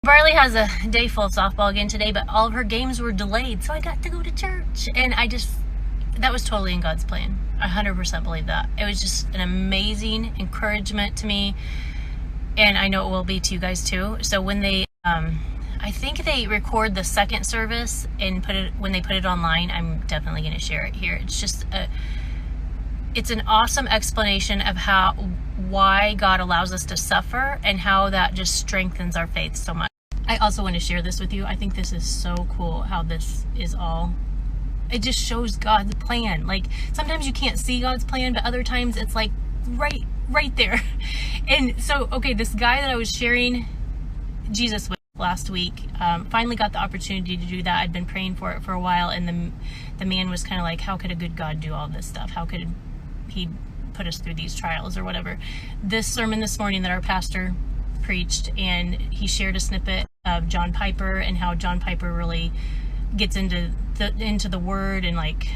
Barley has a day full of softball again today, but all of her games were delayed, so I got to go to church. And that was totally in God's plan. I 100% believe that. It was just an amazing encouragement to me, and I know it will be to you guys too. So when they, I think they record the second service and when they put it online, I'm definitely going to share it here. It's just it's an awesome explanation of why God allows us to suffer and how that just strengthens our faith so much. I also want to share this with you. I think this is so cool how this is all, it just shows God's plan. Like sometimes you can't see God's plan, but other times it's like right there. And so, okay, this guy that I was sharing Jesus with last week, finally got the opportunity to do that. I'd been praying for it for a while, and the man was kind of like, how could a good God do all this stuff? How could he put us through these trials or whatever? This sermon this morning that our pastor preached, and he shared a snippet of John Piper and how John Piper really gets into the word and like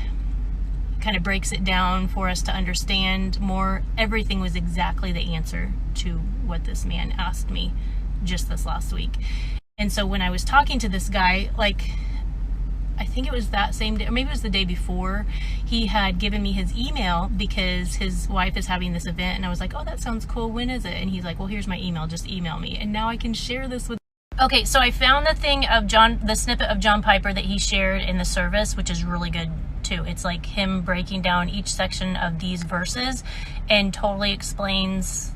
kind of breaks it down for us to understand more. Everything was exactly the answer to what this man asked me just this last week. And so when I was talking to this guy, like I think it was that same day, or maybe it was the day before, he had given me his email because his wife is having this event, and I was like, oh, that sounds cool, when is it? And he's like, well, here's my email, just email me. And now I can share this with. Okay, so I found the snippet of John Piper that he shared in the service, which is really good too. It's like him breaking down each section of these verses and totally explains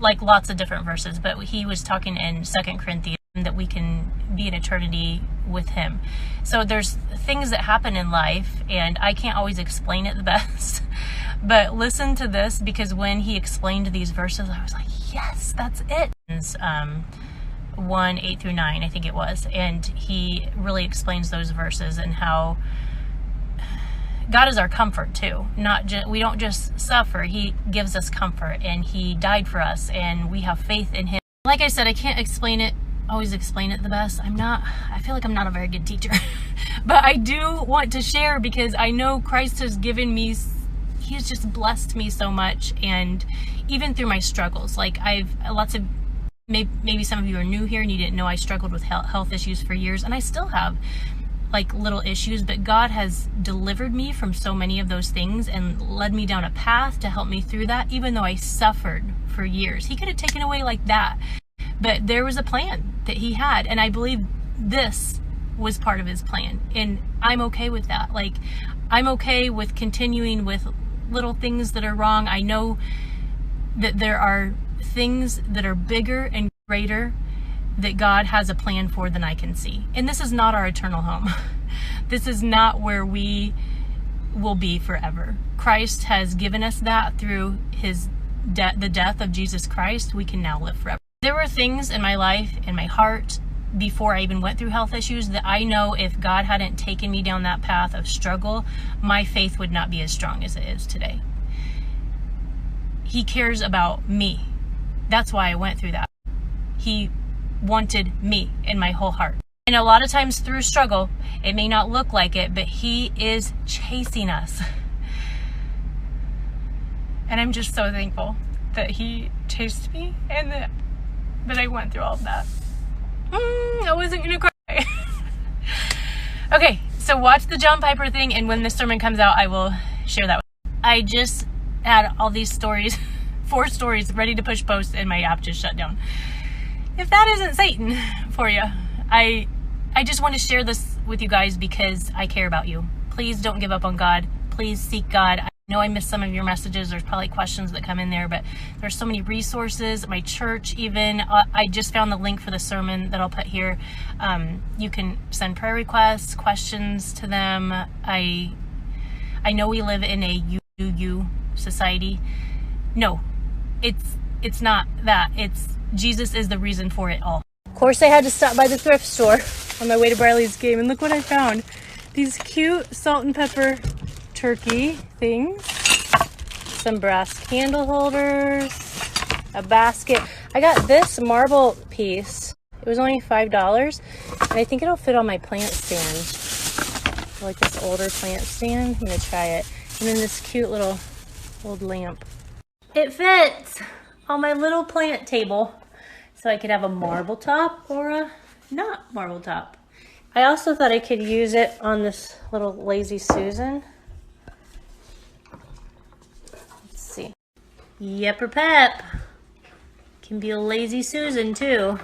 like lots of different verses, but he was talking in 2 Corinthians that we can be in eternity with him. So there's things that happen in life, and I can't always explain it the best, but listen to this, because when he explained these verses, I was like, yes, that's it. 1, 8 through 9, I think it was, and he really explains those verses and how God is our comfort too. We don't just suffer. He gives us comfort, and he died for us, and we have faith in him. Like I said, I can't always explain it the best. I feel like I'm not a very good teacher, but I do want to share because I know Christ has given me, he's just blessed me so much. And even through my struggles, like maybe some of you are new here and you didn't know I struggled with health issues for years, and I still have like little issues, but God has delivered me from so many of those things and led me down a path to help me through that, even though I suffered for years. He could have taken away like that, but there was a plan that he had, and I believe this was part of his plan, and I'm okay with that. Like, I'm okay with continuing with little things that are wrong. I know that there are things that are bigger and greater that God has a plan for than I can see. And this is not our eternal home. This is not where we will be forever. Christ has given us that through the death of Jesus Christ. We can now live forever. There were things in my life, in my heart, before I even went through health issues, that I know if God hadn't taken me down that path of struggle, my faith would not be as strong as it is today. He cares about me. That's why I went through that. He wanted me in my whole heart. And a lot of times through struggle, it may not look like it, but he is chasing us. And I'm just so thankful that he chased me and that I went through all of that. I wasn't gonna cry. Okay, so watch the John Piper thing, and when this sermon comes out, I will share that with you. I just had all these stories, 4 stories ready to push post, and my app just shut down. If that isn't Satan for you, I just want to share this with you guys because I care about you. Please don't give up on God. Please seek God. I know I missed some of your messages. There's probably questions that come in there, but there's so many resources. My church even, I just found the link for the sermon that I'll put here. You can send prayer requests, questions to them. I know we live in a you society. No, it's not that. It's Jesus is the reason for it all. Of course, I had to stop by the thrift store on my way to Briley's game, and look what I found. These cute salt and pepper turkey things, some brass candle holders, a basket. I got this marble piece. It was only $5, and I think it'll fit on my plant stand. I like this older plant stand. I'm gonna try it. And then this cute little old lamp. It fits on my little plant table. So I could have a marble top or a not marble top. I also thought I could use it on this little Lazy Susan. Let's see. Yepper pep. Can be a Lazy Susan too.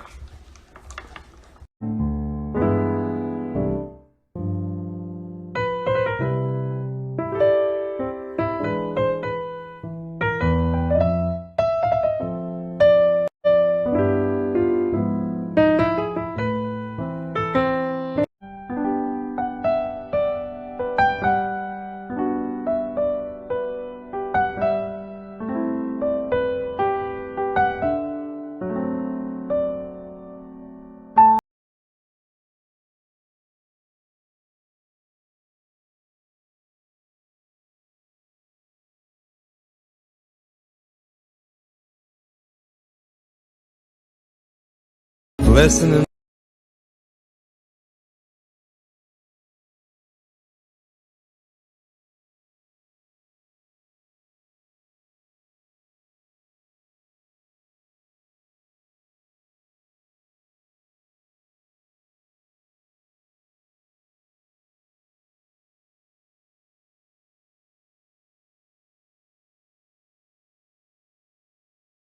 Listening.